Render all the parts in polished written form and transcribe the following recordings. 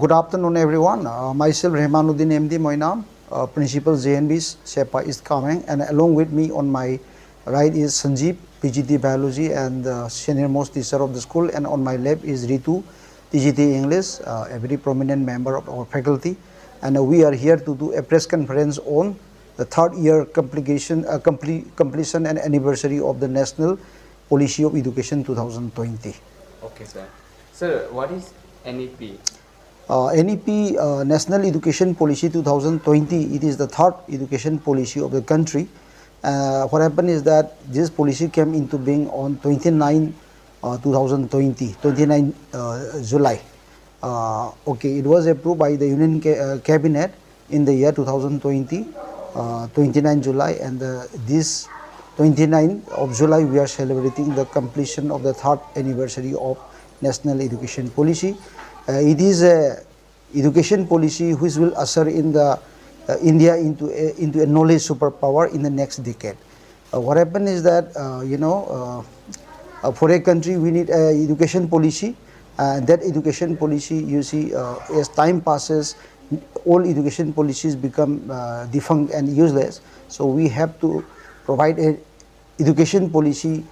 Good afternoon, everyone. Myself, Rehmanuddin MD Moinam, Principal JNB SEPA East Kameng, and along with me on my right is Sanjeev, PGT Biology and senior most teacher of the school, and on my left is Ritu, TGT English, a very prominent member of our faculty. And we are here to do a press conference on the third year completion and anniversary of the National Policy of Education 2020. Okay, sir. Sir, what is NEP? NEP, National Education Policy 2020, it is the third education policy of the country. What happened is that this policy came into being on 29 July. Okay, it was approved by the Union Cabinet in the year 2020, 29 July, and this 29th of July we are celebrating the completion of the third anniversary of National Education Policy. It is a education policy which will usher in the India into a knowledge superpower in the next decade. What happened is that for a country we need a education policy, and that education policy, you see, as time passes, all education policies become defunct and useless. So we have to provide a education policy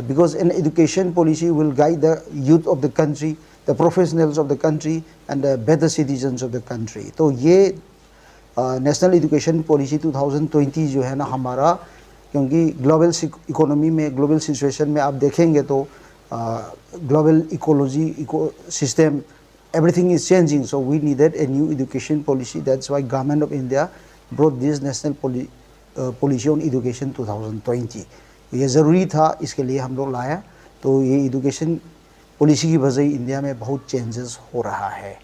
because an education policy will guide the youth of the country, the professionals of the country, and the better citizens of the country. तो ये national education policy 2020 जो है ना हमारा, क्योंकि global economy में, global situation में आप देखेंगे तो global ecology, eco system, everything is changing. So we needed a new education policy. That's why Government of India brought this national policy on education 2020. ये ज़रूरी था, इसके लिए हम लोग लाया. तो ये एजुकेशन पॉलिसी की वजह इंडिया में बहुत चेंजेस हो रहा है.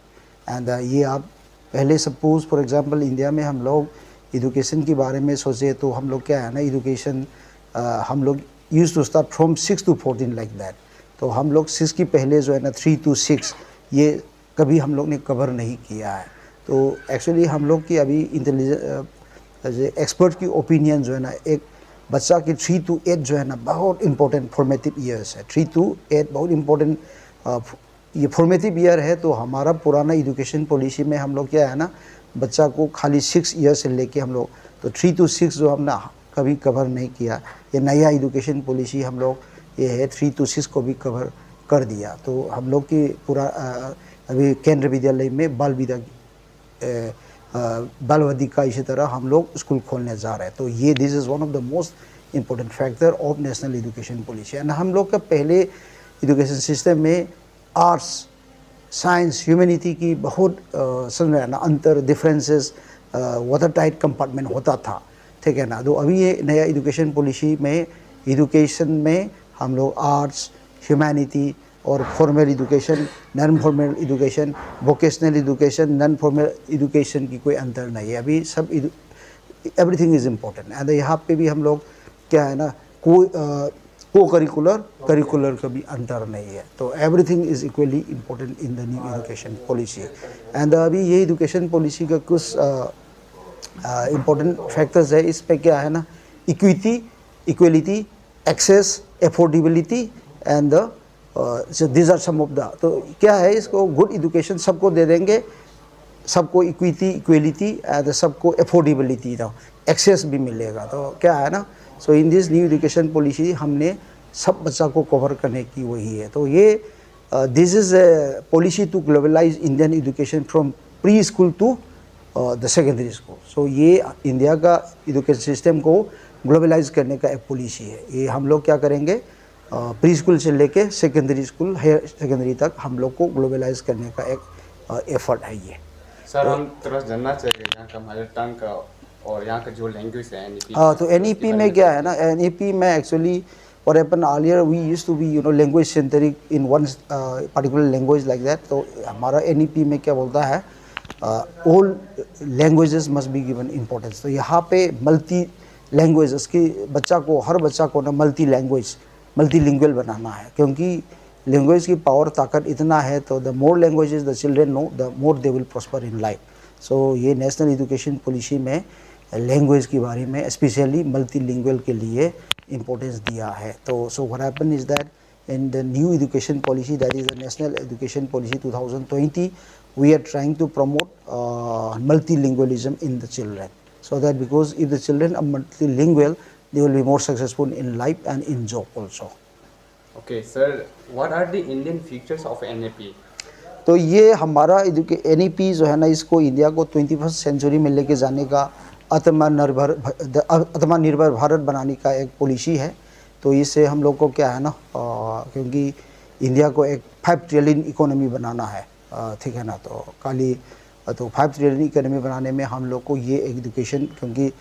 एंड ये आप पहले सपोज फॉर एग्जांपल इंडिया में हम लोग एजुकेशन के बारे में सोचे तो हम लोग क्या है ना, एजुकेशन हम लोग use to start from 6 to 14 like that. तो हम लोग 6 की पहले जो है ना 3 to 6 ये कभी हम लोग ने कवर नहीं किया है. तो एक्चुअली हम लोग की अभी इंटेलिजेंस एक्सपर्ट की ओपिनियन जो है ना, एक बच्चा की 3 to 8 जो है ना बहुत इंपॉर्टेंट फॉर्मेटिव ईयर्स है. 3 to 8 बहुत इंपॉर्टेंट ये फॉर्मेटिव ईयर है. तो हमारा पुराना एजुकेशन पॉलिसी में हम लोग क्या है ना, बच्चा को खाली 6 ईयर से लेके हम लोग तो 3 to 6 जो हमने कभी कवर नहीं किया. ये नया एजुकेशन पॉलिसी हम लोग ये है 3 to 6 को भी कवर कर दिया. तो हम लोग की पूरा अभी केंद्र विद्यालय में बाल वेदिका इसी तरह हम लोग स्कूल खोलने जा रहे हैं. तो ये this is one of the most important factor of national education policy. And हम लोग का पहले एजुकेशन सिस्टम में आर्ट्स, साइंस, ह्यूमैनिटी की बहुत समझ में ना अंतर, डिफरेंसेस, वाटर टाइट कंपार्टमेंट होता था, ठीक है ना. तो अभी ये नया एजुकेशन पॉलिसी में एजुकेशन में हम लोग आर्ट्स, ह्यूमैनिटी और formal education, non formal education, vocational education, non formal education की कोई अंतर नहीं है. अभी सब एवरीथिंग इज़ इम्पोर्टेंट. एंड यहाँ पे भी हम लोग क्या है ना, को करिकुलर का भी अंतर नहीं है. तो everything is equally important in the new education policy. And अभी ये एजुकेशन पॉलिसी का कुछ इम्पोर्टेंट फैक्टर्स है. इस पर क्या है ना, equity, equality, access, affordability and these are some of the. तो क्या है, इसको गुड एजुकेशन सबको दे देंगे, सबको इक्विटी, इक्वलिटी एंड सबको एफोर्डेबिलिटी, तो एक्सेस भी मिलेगा. तो क्या है ना, so in this new education policy हमने सब बच्चा को कवर करने की वही है. तो ये this is a policy to globalise Indian education from pre school to the secondary school. So ये इंडिया का एजुकेशन सिस्टम को ग्लोबलाइज करने का एक पॉलिसी है. ये हम लोग क्या करेंगे, प्री स्कूल से लेके सेकेंडरी स्कूल, हायर सेकेंडरी तक हम लोग को ग्लोबलाइज करने का एक एफर्ट है ये. सर हम थोड़ा जानना चाहिए यहाँ का मदर टंग का और यहाँ का जो लैंग्वेज है NEP. तो NEP में क्या है ना, NEP में actually what happened earlier we used to be language centric in one particular language like that. तो हमारा NEP में क्या बोलता है, all languages must be given importance. तो यहाँ पे मल्टी लैंग्वेजेस की बच्चा को, हर बच्चा को ना मल्टीलिंगुअल बनाना है. क्योंकि लैंग्वेज की पावर, ताकत इतना है, तो the more languages the children know the more they will prosper in life. So ये नेशनल एजुकेशन पॉलिसी में लैंग्वेज के बारे में स्पेशली मल्टीलिंगुअल के लिए इम्पोर्टेंस दिया है. तो so what happen is that in the new education policy, that is the National Education Policy 2020, we are trying to promote multilingualism in the children, so that because if the children are multilingual, they will be more successful in life and in job also. Okay, sir, what are the Indian features of NAP? तो ये हमारा NEP जो है ना, इसको India को 21st century में लेके जाने का आत्मनिर्भर भारत बनाने का एक पॉलिसी है। तो इससे हम लोग को क्या है ना, क्योंकि इंडिया को एक 5 ट्रिलियन इकोनॉमी बनाना है, ठीक है ना, तो 5 ट्रिलियन इकोनॉमी बनाने में हम लोग को ये एजुकेशन, क्योंकि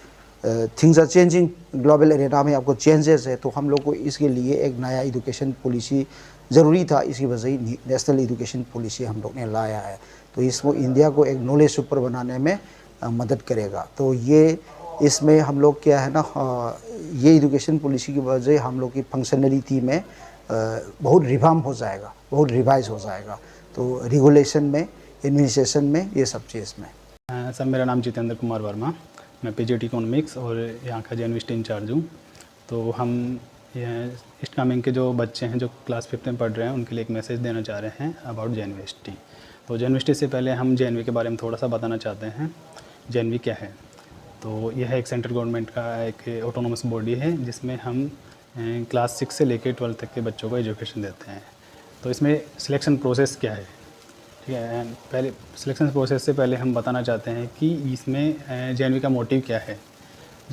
things are changing, global area में आपको चेंजेस है, तो हम लोग को इसके लिए एक नया एजुकेशन पॉलिसी ज़रूरी था। इसी वजह से नेशनल एजुकेशन पॉलिसी हम लोग ने लाया है। तो इसको इंडिया को एक नॉलेज सुपर बनाने में मदद करेगा। तो ये इसमें हम लोग क्या है ना, ये एजुकेशन पॉलिसी की वजह से हम लोग की फंक्शनलिटी में बहुत रिवार्म हो जाएगा, बहुत रिवाइज हो जाएगा। तो रेगुलेशन में, एडमिनिस्ट्रेशन में, ये सब चीज़ में। सर, मेरा नाम जितेंद्र कुमार वर्मा, मैं पीजीटी इकोनॉमिक्स और यहाँ का यूनिवर्सिटी इंचार्ज हूँ। तो हम ईस्ट कामेंग के जो बच्चे हैं जो क्लास 5th में पढ़ रहे हैं, उनके लिए एक मैसेज देना चाह रहे हैं अबाउट यूनिवर्सिटी। तो यूनिवर्सिटी से पहले हम JNV के बारे में थोड़ा सा बताना चाहते हैं। JNV क्या है? तो यह एक सेंट्रल गवर्नमेंट का एक ऑटोनोमस बॉडी है, जिसमें हम क्लास 6 से लेकर 12 तक के बच्चों को एजुकेशन देते हैं। तो इसमें सिलेक्शन प्रोसेस क्या है, ठीक है। पहले सिलेक्शन प्रोसेस से पहले हम बताना चाहते हैं कि इसमें JNV का मोटिव क्या है।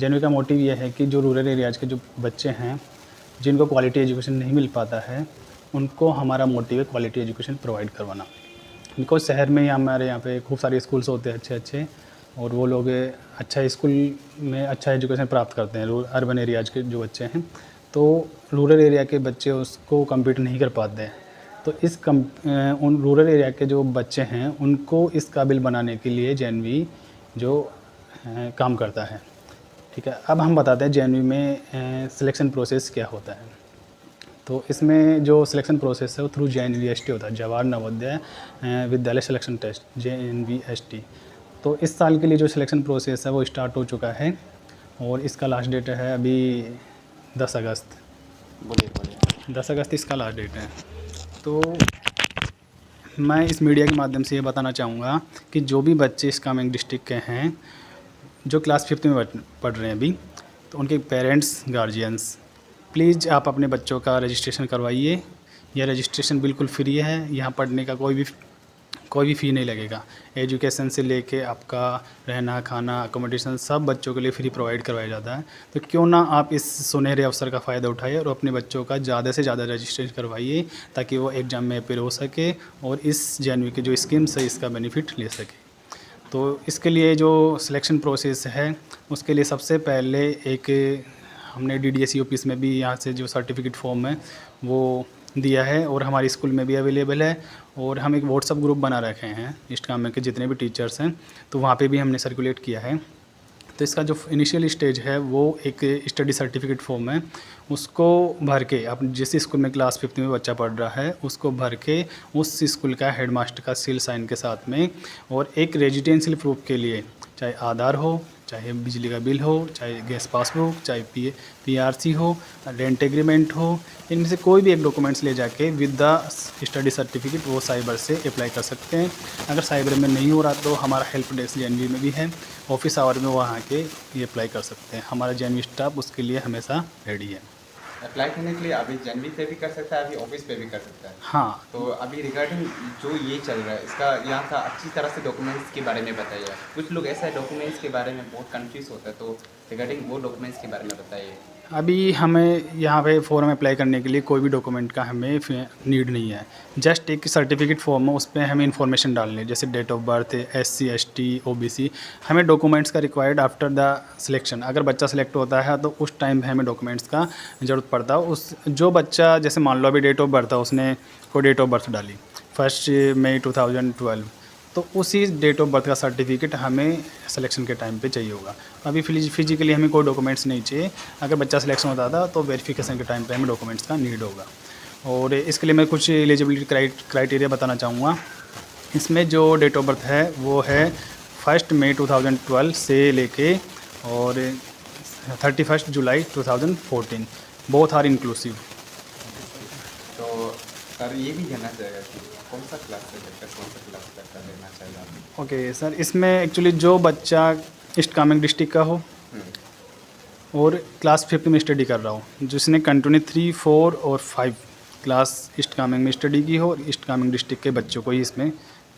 JNV का मोटिव यह है कि जो रूरल एरियाज़ के जो बच्चे हैं, जिनको क्वालिटी एजुकेशन नहीं मिल पाता है, उनको हमारा मोटिव है क्वालिटी एजुकेशन प्रोवाइड करवाना। बिकॉज शहर में हमारे यहाँ पे खूब सारे स्कूल्स होते हैं अच्छे, और वो लोग अच्छा स्कूल में अच्छा एजुकेशन प्राप्त करते हैं। अर्बन एरियाज़ के जो बच्चे हैं, तो रूरल एरिया के बच्चे उसको कम्पीट नहीं कर पाते हैं। तो उन रूरल एरिया के जो बच्चे हैं, उनको इस काबिल बनाने के लिए JNV जो काम करता है, ठीक है। अब हम बताते हैं JNV में सिलेक्शन प्रोसेस क्या होता है। तो इसमें जो सिलेक्शन प्रोसेस है वो थ्रू JNVST होता है, Jawahar Navodaya Vidyalaya selection test, JNVST। तो इस साल के लिए जो सिलेक्शन प्रोसेस है वो स्टार्ट हो चुका है, और इसका लास्ट डेट है अभी 10 अगस्त। बोलिए 10 अगस्त इसका लास्ट डेट है। तो मैं इस मीडिया के माध्यम से ये बताना चाहूँगा कि जो भी बच्चे इस कामेंग डिस्ट्रिक्ट के हैं, जो क्लास 5th में पढ़ रहे हैं अभी, तो उनके पेरेंट्स, गार्जियंस, प्लीज़ आप अपने बच्चों का रजिस्ट्रेशन करवाइए। यह रजिस्ट्रेशन बिल्कुल फ्री है, यहाँ पढ़ने का कोई भी फ़ी नहीं लगेगा। एजुकेशन से लेके आपका रहना, खाना, अकोमोडेशन सब बच्चों के लिए फ्री प्रोवाइड करवाया जाता है। तो क्यों ना आप इस सुनहरे अवसर का फ़ायदा उठाइए और अपने बच्चों का ज़्यादा से ज़्यादा रजिस्ट्रेशन करवाइए, ताकि वो एग्ज़ाम में अपेयर हो सके और इस JNV की जो स्कीम्स है इसका बेनिफिट ले सके। तो इसके लिए जो सिलेक्शन प्रोसेस है, उसके लिए सबसे पहले एक हमने DDSE ऑफिस में भी यहाँ से जो सर्टिफिकेट फॉर्म है वो दिया है, और हमारे स्कूल में भी अवेलेबल है। और हम एक व्हाट्सअप ग्रुप बना रखे हैं ईस्ट कामेंग के जितने भी टीचर्स हैं, तो वहाँ पे भी हमने सर्कुलेट किया है। तो इसका जो इनिशियल स्टेज है वो एक स्टडी सर्टिफिकेट फॉर्म है, उसको भर के आप जिस स्कूल में क्लास 5th में बच्चा पढ़ रहा है उसको भर के उस स्कूल का हेडमास्टर का सील साइन के साथ में, और एक रेजिडेंशियल प्रूफ के लिए चाहे आधार हो, चाहे बिजली का बिल हो, चाहे गैस पासबुक, चाहे PRC हो, रेंट एग्रीमेंट हो, इनमें से कोई भी एक डॉक्यूमेंट्स ले जाके विद द स्टडी सर्टिफिकेट वो साइबर से अप्लाई कर सकते हैं। अगर साइबर में नहीं हो रहा तो हमारा हेल्प डेस्क JNV में भी है, ऑफिस आवर में वहाँ के ये अप्लाई कर सकते हैं। हमारा JNV स्टाफ उसके लिए हमेशा रेडी है। अप्लाई करने के लिए अभी JNV पे भी कर सकता है, अभी ऑफिस पे भी कर सकता है। हाँ, तो अभी रिगार्डिंग जो ये चल रहा है, इसका यहाँ का अच्छी तरह से डॉक्यूमेंट्स के बारे में बताइए। कुछ लोग ऐसा डॉक्यूमेंट्स के बारे में बहुत कंफ्यूज होता है, तो रिगार्डिंग वो डॉक्यूमेंट्स के बारे में बताइए। अभी हमें यहाँ पे फॉर्म अप्लाई करने के लिए कोई भी डॉक्यूमेंट का हमें नीड नहीं है। जस्ट एक सर्टिफिकेट फॉर्म है, उस पर हमें इन्फॉर्मेशन डालनी है, जैसे date of birth, SC ST OBC। हमें डॉक्यूमेंट्स का रिक्वायर्ड आफ्टर द सिलेक्शन। अगर बच्चा सेलेक्ट होता है तो उस टाइम पे हमें डॉक्यूमेंट्स का ज़रूरत पड़ता है। उस जो बच्चा, जैसे मान लो अभी डेट ऑफ बर्थ है, उसने कोई डेट ऑफ बर्थ डाली 1 मई 2012, तो उसी डेट ऑफ बर्थ का सर्टिफिकेट हमें सिलेक्शन के टाइम पे चाहिए होगा। अभी फिजिकली हमें कोई डॉक्यूमेंट्स नहीं चाहिए। अगर बच्चा सिलेक्शन होता था तो वेरिफिकेशन के टाइम पे हमें डॉक्यूमेंट्स का नीड होगा। और इसके लिए मैं कुछ एलिजिबिलिटी क्राइटेरिया बताना चाहूँगा। इसमें जो डेट ऑफ बर्थ है वो है 1 मई 2012 से लेके और 31 जुलाई 2014, बोथ आर इंक्लूसिव। तो सर ये भी जानना चाहेगा कि कौन सा क्लास से लेकर कौन सा क्लास तक का लेना चाहिए आपको? ओके सर, इसमें एक्चुअली जो बच्चा ईस्ट कामेंग डिस्ट्रिक्ट का हो और क्लास 5th में स्टडी कर रहा हो, जिसने कंटिन्यू 3, 4 और 5 क्लास ईस्ट कामेंग में स्टडी की हो, और ईस्ट कामेंग डिस्ट्रिक्ट के बच्चों को ही इसमें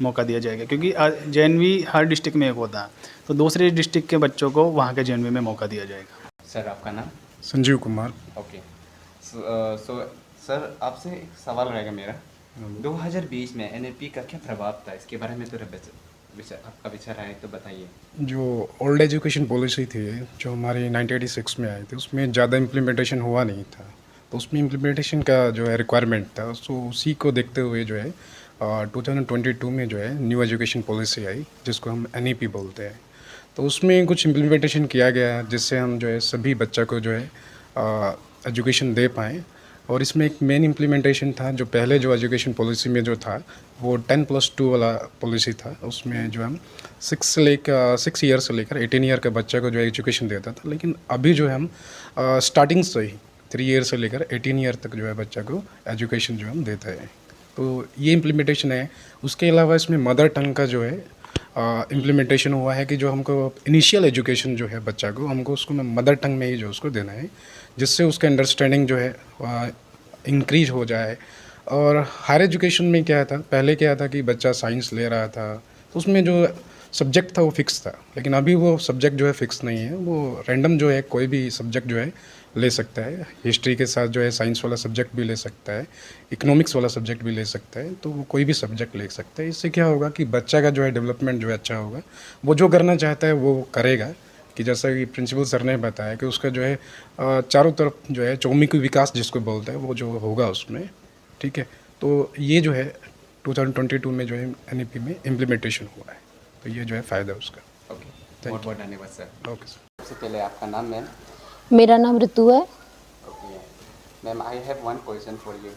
मौका दिया जाएगा, क्योंकि JNV हर डिस्ट्रिक्ट में एक होता है, तो दूसरे डिस्ट्रिक्ट के बच्चों को वहाँ के JNV में मौका दिया जाएगा। सर आपका नाम? Sanjeev Kumar. Okay. So sir आपसे एक सवाल रहेगा मेरा। 2020 में NAP का क्या प्रभाव था, इसके बारे में थोड़ा आपका विचार है तो बताइए। जो ओल्ड एजुकेशन पॉलिसी थी जो हमारी 1986 में आई थी, उसमें ज़्यादा इम्प्लीमेंटेशन हुआ नहीं था, तो उसमें इम्प्लीमेंटेशन का जो है रिक्वायरमेंट था, सो उसी को देखते हुए जो है 2022 में जो है न्यू एजुकेशन पॉलिसी आई, जिसको हम NEP बोलते हैं। तो उसमें कुछ इम्प्लीमेंटेशन किया गया जिससे हम जो है सभी बच्चा को जो है एजुकेशन दे पाएँ। और इसमें एक मेन इम्प्लीमेंटेशन था, जो पहले जो एजुकेशन पॉलिसी में जो था वो 10+2 वाला पॉलिसी था। उसमें जो हम 6 ईयर से लेकर 18 ईयर के बच्चे को जो है एजुकेशन देता था, लेकिन अभी जो है हम स्टार्टिंग से ही 3 ईयर से लेकर 18 ईयर तक जो है बच्चा को एजुकेशन जो हम देते हैं। तो ये इम्प्लीमेंटेशन है। उसके अलावा इसमें मदर टंग का जो है इम्प्लीमेंटेशन हुआ है कि जो हमको इनिशियल एजुकेशन जो है बच्चा को, हमको उसको मदर टंग में ही जो उसको देना है, जिससे उसका अंडरस्टैंडिंग जो है इंक्रीज हो जाए। और हायर एजुकेशन में क्या था, पहले क्या था कि बच्चा साइंस ले रहा था तो उसमें जो सब्जेक्ट था वो फिक्स था, लेकिन अभी वो सब्जेक्ट जो है फिक्स नहीं है, वो रैंडम जो है कोई भी सब्जेक्ट जो है ले सकता है। हिस्ट्री के साथ जो है साइंस वाला सब्जेक्ट भी ले सकता है, इकोनॉमिक्स वाला सब्जेक्ट भी ले सकता है, तो वो कोई भी सब्जेक्ट ले सकता है। इससे क्या होगा कि बच्चा का जो है डेवलपमेंट जो है अच्छा होगा, वो जो करना चाहता है वो करेगा। कि जैसा कि प्रिंसिपल सर ने बताया कि उसका जो है चारों तरफ जो है चौमुखी विकास जिसको बोलते हैं वो जो होगा उसमें, ठीक है। तो ये जो है 2022 में जो है NEP में इम्प्लीमेंटेशन हुआ है, तो ये जो है फ़ायदा है उसका। ओके, बहुत बहुत धन्यवाद सर। Okay sir. सबसे पहले आपका नाम मैम? मेरा नाम ऋतु है। Okay ma'am, I have one question for you.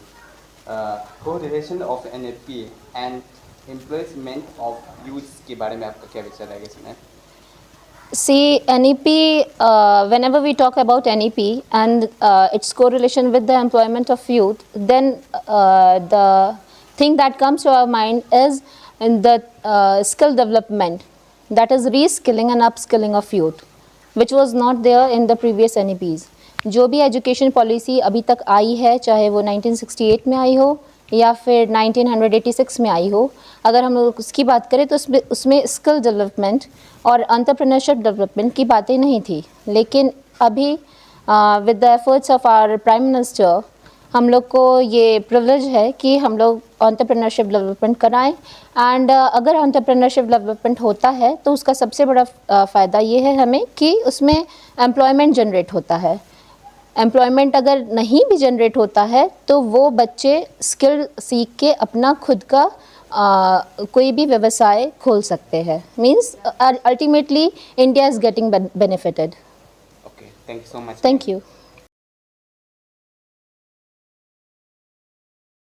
Correlation of NAP and employment of youth के बारे में आपका क्या विचार है इसमें? See, NEP, whenever we talk about NEP and its correlation with the employment of youth, then the thing that comes to our mind is in the skill development, that is reskilling and upskilling of youth, which was not there in the previous NEPs. जो भी education policy अभी तक आई है, चाहे वो 1968 में आई हो या फिर 1986 में आई हो, अगर हम लोग उसकी बात करें तो उसमें स्किल डेवलपमेंट और एंटरप्रेन्योरशिप डेवलपमेंट की बातें नहीं थी। लेकिन अभी with the efforts of our prime minister हम लोग को ये प्रिविलेज है कि हम लोग एंटरप्रेन्योरशिप डेवलपमेंट कराएं। एंड अगर एंटरप्रेन्योरशिप डेवलपमेंट होता है तो उसका सबसे बड़ा फ़ायदा ये है हमें कि उसमें एम्प्लॉयमेंट जनरेट होता है। एम्प्लॉयमेंट अगर नहीं भी जनरेट होता है तो वो बच्चे स्किल सीख के अपना खुद का कोई भी व्यवसाय खोल सकते हैं। Means ultimately India is getting benefited. Okay, thank you so much. Thank you.